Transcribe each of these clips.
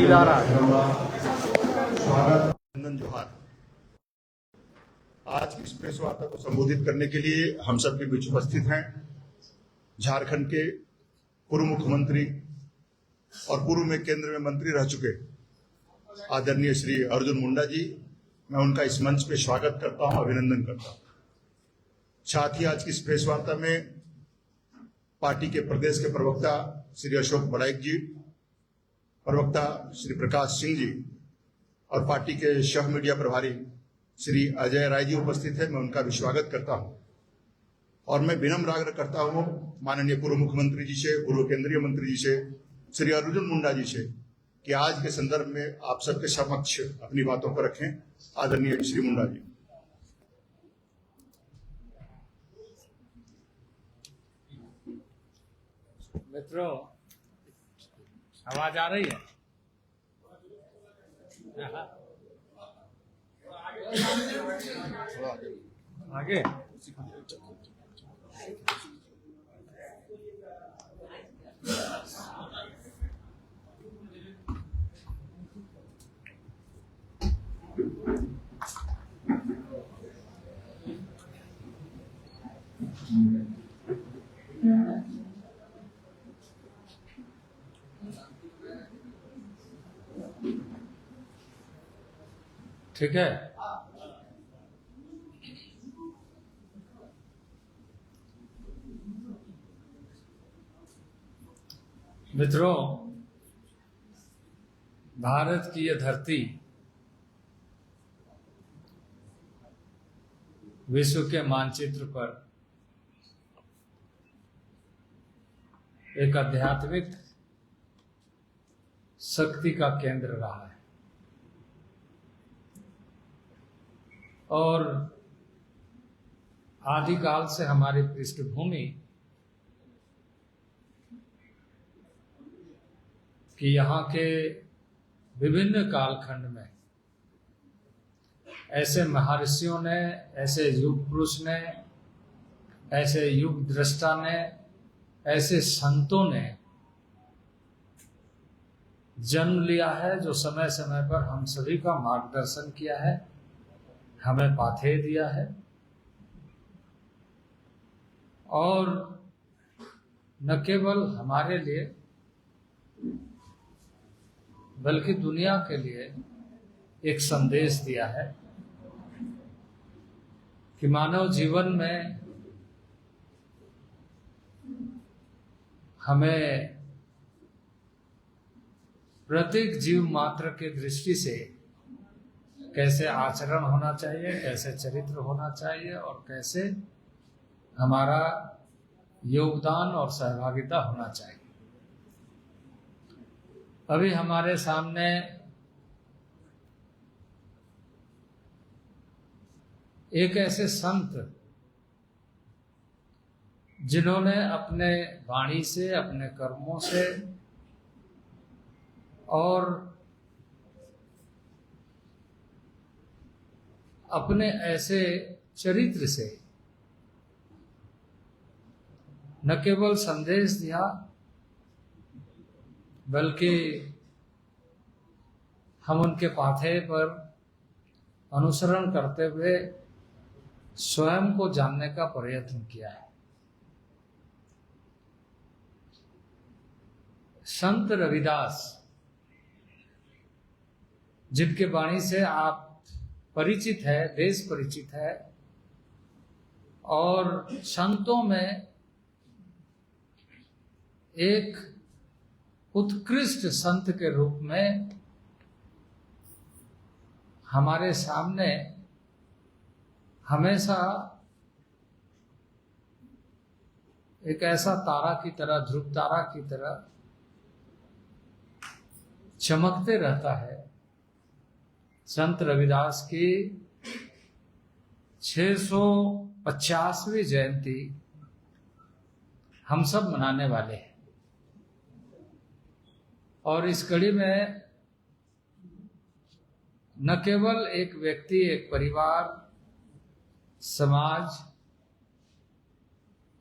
Feel आ रहा है। जोहार। आज की इस प्रेस वार्ता को संबोधित करने के लिए हम सब के बीच उपस्थित हैं झारखंड के पूर्व मुख्यमंत्री और पूर्व में केंद्र में मंत्री रह चुके आदरणीय श्री अर्जुन मुंडा जी। मैं उनका इस मंच पे स्वागत करता हूं, अभिनंदन करता हूं। साथ ही आज की इस प्रेस वार्ता में पार्टी के प्रदेश के प्रवक्ता श्री अशोक बड़ाइक जी, प्रवक्ता श्री प्रकाश सिंह जी और पार्टी के सह मीडिया प्रभारी श्री अजय राय जी उपस्थित है। मैं उनका भी स्वागत करता हूं और मैं विनम्र आग्रह करता हूं माननीय पूर्व मुख्यमंत्री जी से, पूर्व केंद्रीय मंत्री जी से, श्री अर्जुन मुंडा जी से कि आज के संदर्भ में आप सबके समक्ष अपनी बातों को रखें। आदरणीय श्री मुंडा जी। मित्रों, आवाज आ रही है? आगे ठीक है। मित्रों, भारत की यह धरती विश्व के मानचित्र पर एक आध्यात्मिक शक्ति का केंद्र रहा है और आदिकाल से हमारी पृष्ठभूमि कि यहाँ के विभिन्न कालखंड में ऐसे महर्षियों ने, ऐसे युग पुरुष ने, ऐसे युग दृष्टा ने, ऐसे संतों ने जन्म लिया है जो समय समय पर हम सभी का मार्गदर्शन किया है, हमें पाथेय दिया है और न केवल हमारे लिए बल्कि दुनिया के लिए एक संदेश दिया है कि मानव जीवन में हमें प्रत्येक जीव मात्र के दृष्टि से कैसे आचरण होना चाहिए, कैसे चरित्र होना चाहिए और कैसे हमारा योगदान और सहभागिता होना चाहिए। अभी हमारे सामने एक ऐसे संत जिन्होंने अपने वाणी से, अपने कर्मों से और अपने ऐसे चरित्र से न केवल संदेश दिया बल्कि हम उनके पाथेय पर अनुसरण करते हुए स्वयं को जानने का प्रयत्न किया है। संत रविदास, जिनके वाणी से आप परिचित है, देश परिचित है और संतों में एक उत्कृष्ट संत के रूप में हमारे सामने हमेशा एक ऐसा तारा की तरह, ध्रुव तारा की तरह चमकते रहता है। संत रविदास की 650वीं जयंती हम सब मनाने वाले हैं और इस कड़ी में न केवल एक व्यक्ति, एक परिवार, समाज,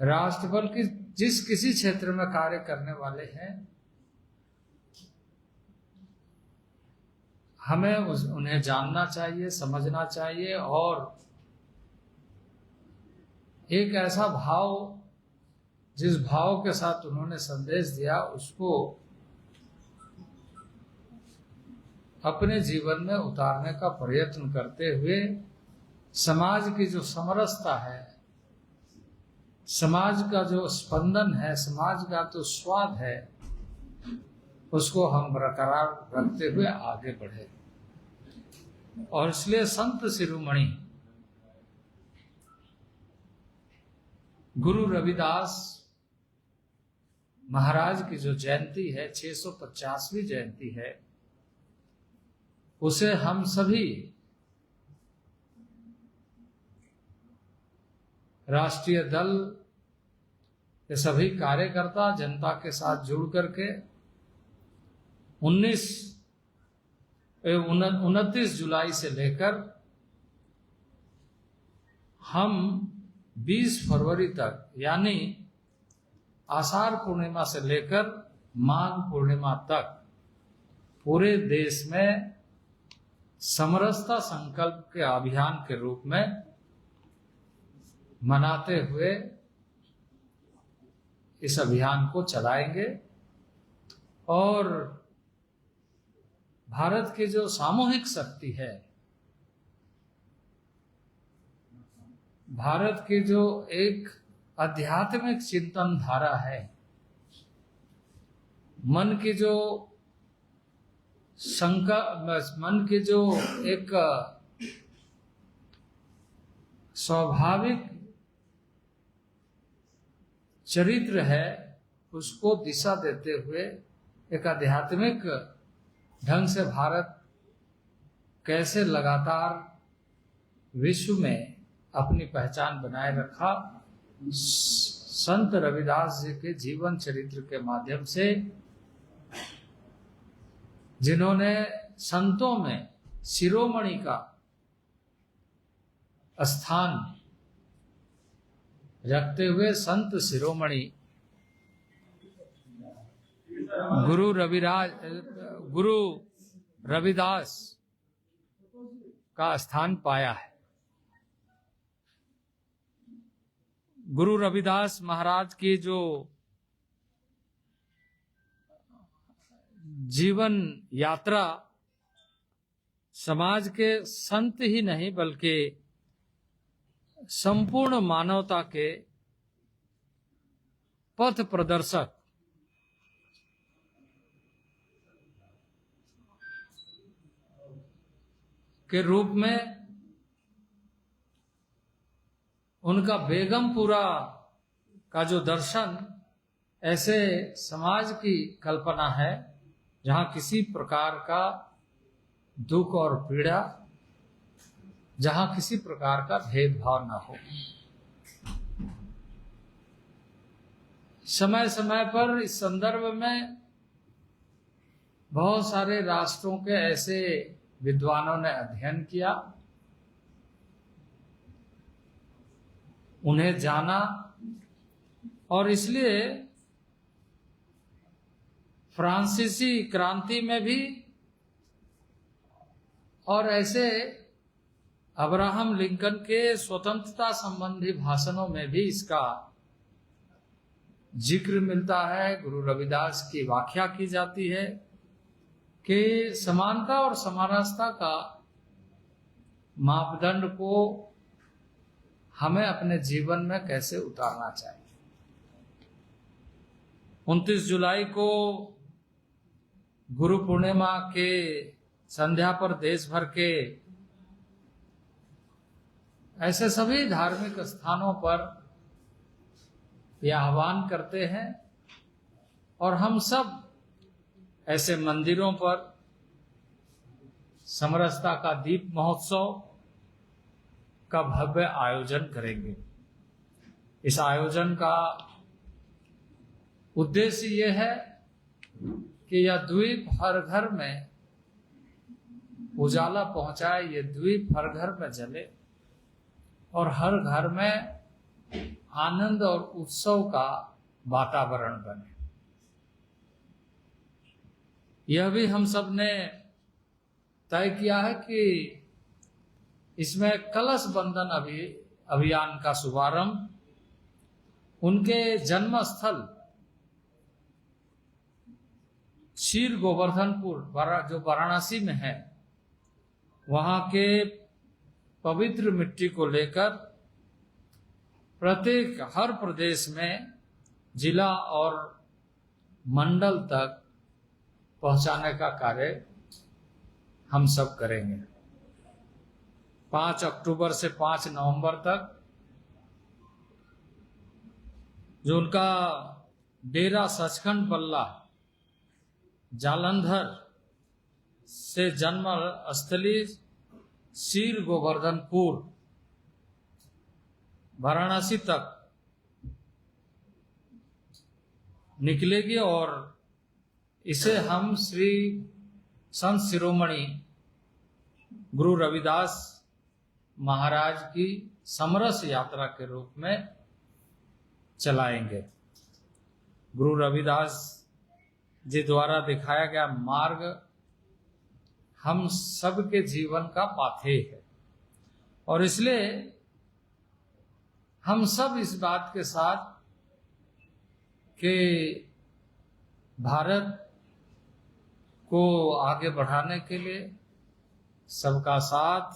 राष्ट्र, बल्कि जिस किसी क्षेत्र में कार्य करने वाले हैं हमें उन्हें जानना चाहिए, समझना चाहिए और एक ऐसा भाव, जिस भाव के साथ उन्होंने संदेश दिया, उसको अपने जीवन में उतारने का प्रयत्न करते हुए समाज की जो समरसता है, समाज का जो स्पंदन है, समाज का जो स्वाद है, उसको हम बरकरार रखते हुए आगे बढ़े। और इसलिए संत शिरोमणि गुरु रविदास महाराज की जो जयंती है, 650वीं जयंती है, उसे हम सभी राष्ट्रीय दल के सभी कार्यकर्ता जनता के साथ जुड़ करके 29 जुलाई से लेकर हम 20 फरवरी तक, यानी आषाढ़ पूर्णिमा से लेकर माघ पूर्णिमा तक पूरे देश में समरसता संकल्प के अभियान के रूप में मनाते हुए इस अभियान को चलाएंगे। और भारत की जो सामूहिक शक्ति है, भारत की जो एक आध्यात्मिक चिंतन धारा है, मन की जो मन की जो एक स्वाभाविक चरित्र है, उसको दिशा देते हुए एक आध्यात्मिक ढंग से भारत कैसे लगातार विश्व में अपनी पहचान बनाए रखा, संत रविदास जी के जीवन चरित्र के माध्यम से, जिन्होंने संतों में शिरोमणि का स्थान रखते हुए संत शिरोमणि गुरु रविदास का स्थान पाया है। गुरु रविदास महाराज की जो जीवन यात्रा समाज के संत ही नहीं बल्कि संपूर्ण मानवता के पथ प्रदर्शक के रूप में उनका बेगमपुरा का जो दर्शन ऐसे समाज की कल्पना है जहां किसी प्रकार का दुख और पीड़ा, जहां किसी प्रकार का भेदभाव न हो। समय समय पर इस संदर्भ में बहुत सारे राष्ट्रों के ऐसे विद्वानों ने अध्ययन किया, उन्हें जाना, और इसलिए फ्रांसीसी क्रांति में भी और ऐसे अब्राहम लिंकन के स्वतंत्रता संबंधी भाषणों में भी इसका जिक्र मिलता है। गुरु रविदास की व्याख्या की जाती है कि समानता और समानता का मापदंड को हमें अपने जीवन में कैसे उतारना चाहिए। 29 जुलाई को गुरु पूर्णिमा के संध्या पर देश भर के ऐसे सभी धार्मिक स्थानों पर यह आह्वान करते हैं, और हम सब ऐसे मंदिरों पर समरसता का दीप महोत्सव का भव्य आयोजन करेंगे। इस आयोजन का उद्देश्य ये है कि यह द्वीप हर घर में उजाला पहुंचाए, ये द्वीप हर घर में जले और हर घर में आनंद और उत्सव का वातावरण बने। यह भी हम सब ने तय किया है कि इसमें कलश बंधन अभियान का शुभारंभ उनके जन्म स्थल शीर गोवर्धनपुर जो वाराणसी में है, वहां के पवित्र मिट्टी को लेकर प्रत्येक हर प्रदेश में जिला और मंडल तक पहुंचाने का कार्य हम सब करेंगे। 5 अक्टूबर से 5 नवंबर तक जो उनका डेरा सचखंड बल्ला जालंधर से जन्म स्थली शीर गोवर्धनपुर वाराणसी तक निकलेगी और इसे हम श्री संत शिरोमणि गुरु रविदास महाराज की समरस यात्रा के रूप में चलाएंगे। गुरु रविदास जी द्वारा दिखाया गया मार्ग हम सबके जीवन का पाथेय है और इसलिए हम सब इस बात के साथ कि भारत को आगे बढ़ाने के लिए सबका साथ,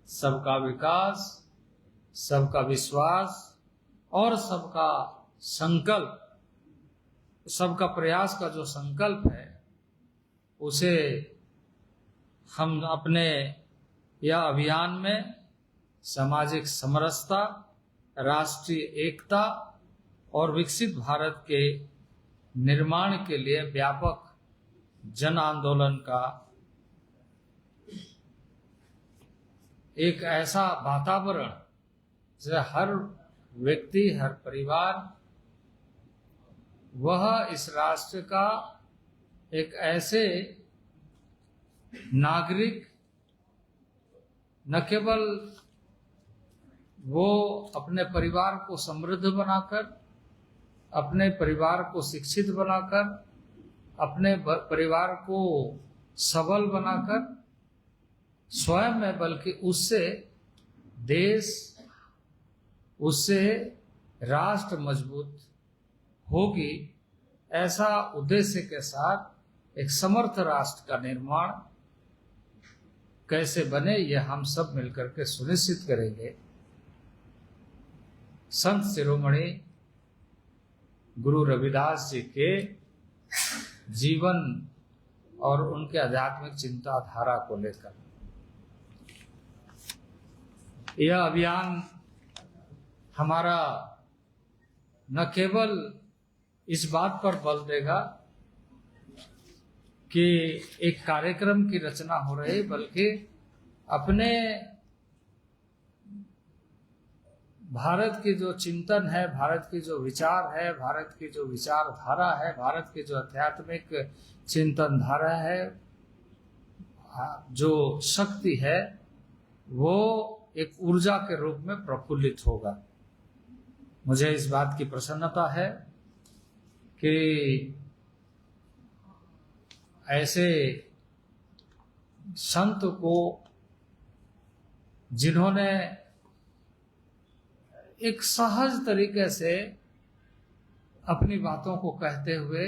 सबका विकास, सबका विश्वास और सबका संकल्प, सबका प्रयास का जो संकल्प है उसे हम अपने यह अभियान में सामाजिक समरसता, राष्ट्रीय एकता और विकसित भारत के निर्माण के लिए व्यापक जन आंदोलन का एक ऐसा वातावरण जो हर व्यक्ति, हर परिवार, वह इस राष्ट्र का एक ऐसे नागरिक न केवल वो अपने परिवार को समृद्ध बनाकर, अपने परिवार को शिक्षित बनाकर, अपने परिवार को सबल बनाकर स्वयं में, बल्कि उससे देश, उससे राष्ट्र मजबूत होगी, ऐसा उद्देश्य के साथ एक समर्थ राष्ट्र का निर्माण कैसे बने, यह हम सब मिलकर के सुनिश्चित करेंगे। संत शिरोमणि गुरु रविदास जी के जीवन और उनके आध्यात्मिक चिंताधारा को लेकर यह अभियान हमारा न केवल इस बात पर बल देगा कि एक कार्यक्रम की रचना हो रही, बल्कि अपने भारत की जो चिंतन है, भारत की जो विचार है, भारत की जो विचारधारा है, भारत की जो आध्यात्मिक चिंतन धारा है, जो शक्ति है, वो एक ऊर्जा के रूप में प्रफुल्लित होगा। मुझे इस बात की प्रसन्नता है कि ऐसे संत को, जिन्होंने एक सहज तरीके से अपनी बातों को कहते हुए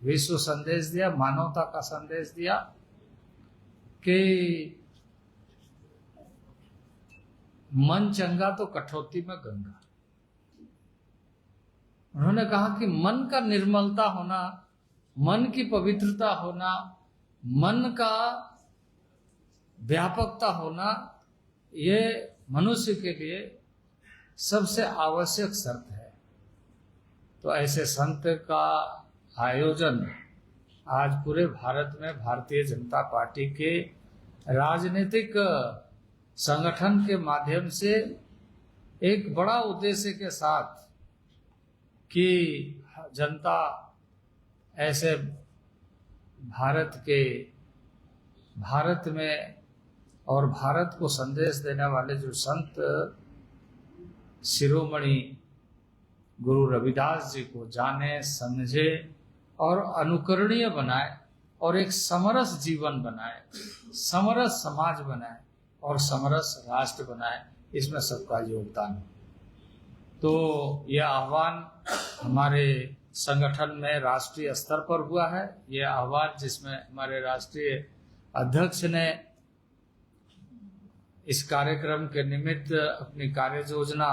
विश्व संदेश दिया, मानवता का संदेश दिया कि मन चंगा तो कठौती में गंगा। उन्होंने कहा कि मन का निर्मलता होना, मन की पवित्रता होना, मन का व्यापकता होना, ये मनुष्य के लिए सबसे आवश्यक शर्त है। तो ऐसे संत का आयोजन आज पूरे भारत में भारतीय जनता पार्टी के राजनीतिक संगठन के माध्यम से एक बड़ा उद्देश्य के साथ कि जनता ऐसे भारत में और भारत को संदेश देने वाले जो संत शिरोमणि गुरु रविदास जी को जाने, समझे और अनुकरणीय बनाए और एक समरस जीवन बनाए, समरस समाज बनाए और समरस राष्ट्र बनाए, इसमें सबका योगदान है। तो यह आह्वान हमारे संगठन में राष्ट्रीय स्तर पर हुआ है। यह आह्वान जिसमें हमारे राष्ट्रीय अध्यक्ष ने इस कार्यक्रम के निमित्त अपनी कार्य योजना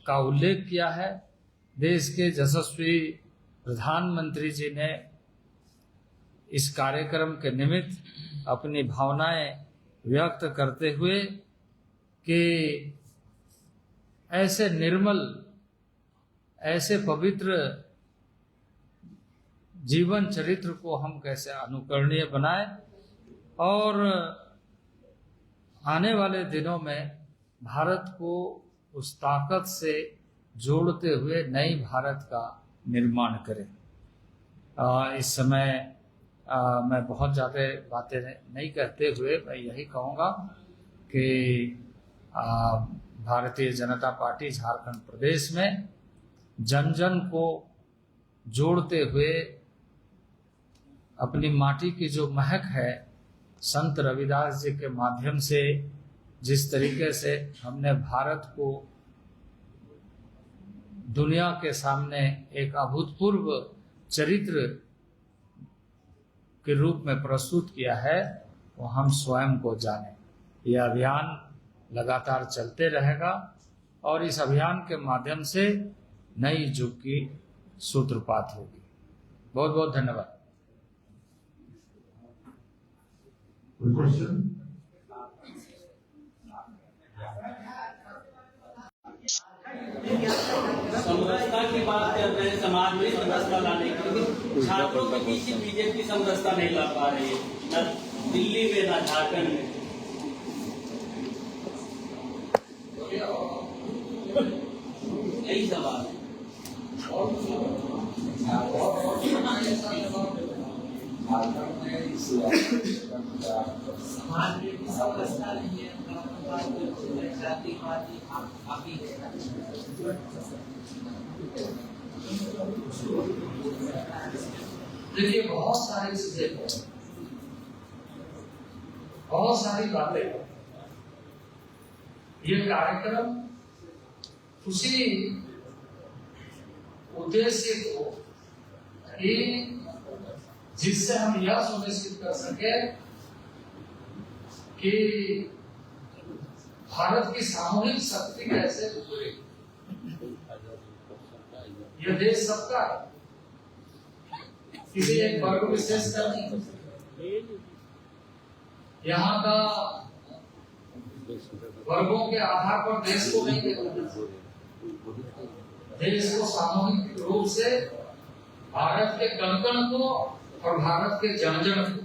का उल्लेख किया है। देश के यशस्वी प्रधानमंत्री जी ने इस कार्यक्रम के निमित्त अपनी भावनाएं व्यक्त करते हुए कि ऐसे निर्मल, ऐसे पवित्र जीवन चरित्र को हम कैसे अनुकरणीय बनाएं और आने वाले दिनों में भारत को उस ताकत से जोड़ते हुए नई भारत का निर्माण करें। इस समय मैं बहुत ज़्यादा बातें नहीं कहते हुए मैं यही कहूँगा कि भारतीय जनता पार्टी झारखंड प्रदेश में जन जन को जोड़ते हुए अपनी माटी की जो महक है, संत रविदास जी के माध्यम से जिस तरीके से हमने भारत को दुनिया के सामने एक अभूतपूर्व चरित्र के रूप में प्रस्तुत किया है, वो हम स्वयं को जाने। यह अभियान लगातार चलते रहेगा और इस अभियान के माध्यम से नई युग की सूत्रपात होगी। बहुत बहुत धन्यवाद। समरसता की बात कर रहे हैं, समाज में समरसता लाने के लिए छात्रों के बीच बीजेपी समरसता नहीं ला पा रही है, न दिल्ली में न झारखंड में। यही सवाल है। समाज में समरसता नहीं है, जातिवादी काफी देखिए, बहुत सारी चीजें, बहुत सारी बातें, ये कार्यक्रम उसी उद्देश्य को कि जिससे हम यह सुनिश्चित कर सके कि भारत की सामूहिक शक्ति कैसे उभरे। यह देश सबका है, किसी एक वर्ग विशेष का नहीं। यहाँ का वर्गों के आधार पर देश को नहीं देखना, देश को सामूहिक रूप से भारत के कण-कण को और भारत के जन-जन को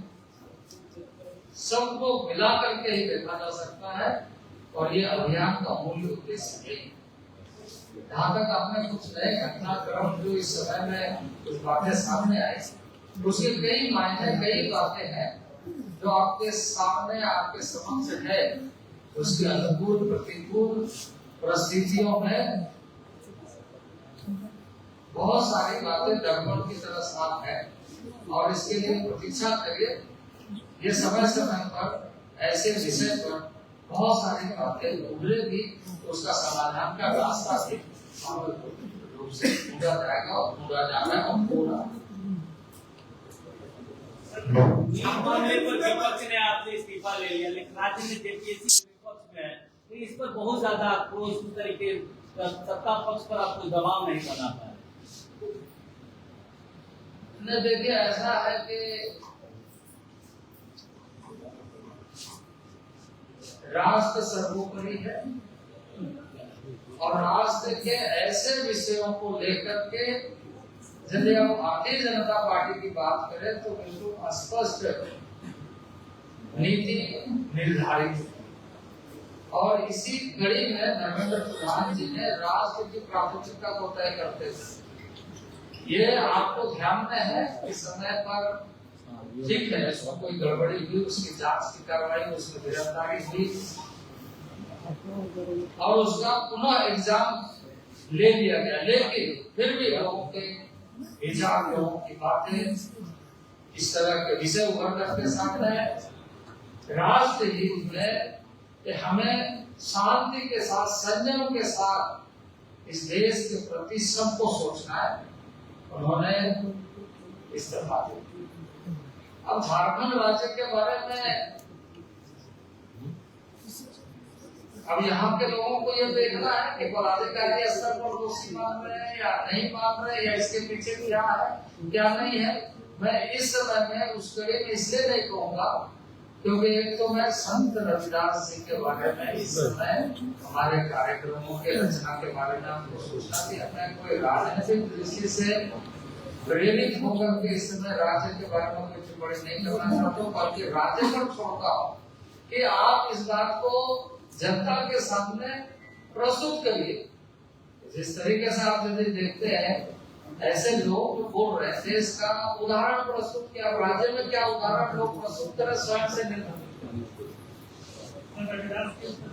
सबको मिला करके ही देखा जा सकता है। और ये अभियान का मूल उद्देश्य है। जहाँ तक आपने कुछ नए घटनाक्रम जो इस समय में कुछ बातें सामने आई, उसके कई मायने, कई बातें हैं जो आपके सामने, आपके समक्ष है। उसके अनुकूल प्रतिकूल परिस्थितियों में बहुत सारी बातें दर्पण की तरह साफ है और इसके लिए प्रतीक्षा करिए। ये समय समय पर ऐसे विषय पर बहुत सारी बातें उभरेगी, उसका समाधान का रास्ता भी रूप से ढूंढा जाएगा और ढूंढा जा रहा है और पूरा। विपक्ष ने आपने इस्तीफा ले लिया, लेकिन राज्य में जेपीएससी विपक्ष में है, तो इस पर बहुत ज्यादा आक्रोश, उस तरीके सत्ता पक्ष पर आपको दबाव नहीं करना पाया। देखिए, ऐसा है कि राष्ट्र सर्वोपरि है और राष्ट्र के ऐसे विषयों को लेकर के यदि हम भारतीय जनता पार्टी की बात करें तो बिल्कुल स्पष्ट नीति निर्धारित, और इसी कड़ी में धर्मेंद्र प्रधान जी ने राष्ट्र की प्राथमिकता को तय करते थे। ये आपको ध्यान में है कि समय पर ठीक है, उसमें कोई गड़बड़ी हुई, उसकी जांच की कार्रवाई, उसमें गिरफ्तारी हुई और उसका पुनः एग्जाम ले लिया गया, लेकिन फिर भी लोगों के हिजाब, लोगों की बातें, इस तरह के विषय उभर करके सामने है। राष्ट्र हित में कि हमें शांति के साथ, संयम के साथ इस देश के प्रति सबको सोचना है। उन्होंने इस्तीफा दिया। अब झारखंड राज्य के बारे में अब यहाँ के लोगों को यह देखना है कि पदाधिकारी स्तर पर दोषी मान रहे हैं या नहीं मान रहे हैं, या इसके पीछे क्या है क्या नहीं है। मैं इस समय में उस कड़ी में इसलिए नहीं कहूंगा क्योंकि एक तो मैं संत रविदास जी के बारे में इस समय हमारे कार्यक्रमों के रचना के बारे में आपको सोचना कि मैं कोई राजनीतिक दृष्टि से प्रेरित होकर के इस समय राज्य के बारे में कोई टिप्पणी नहीं करना चाहता हूँ, बल्कि राज्य पर छोड़ता हूँ कि आप इस बात को जनता के सामने प्रस्तुत करिए। जिस तरीके से आप यदि देखते हैं ऐसे लोग जो बोल रहे हैं, देश का उदाहरण प्रस्तुत किया, राज्य में क्या उदाहरण लोग प्रस्तुत करें स्वयं से निर्भर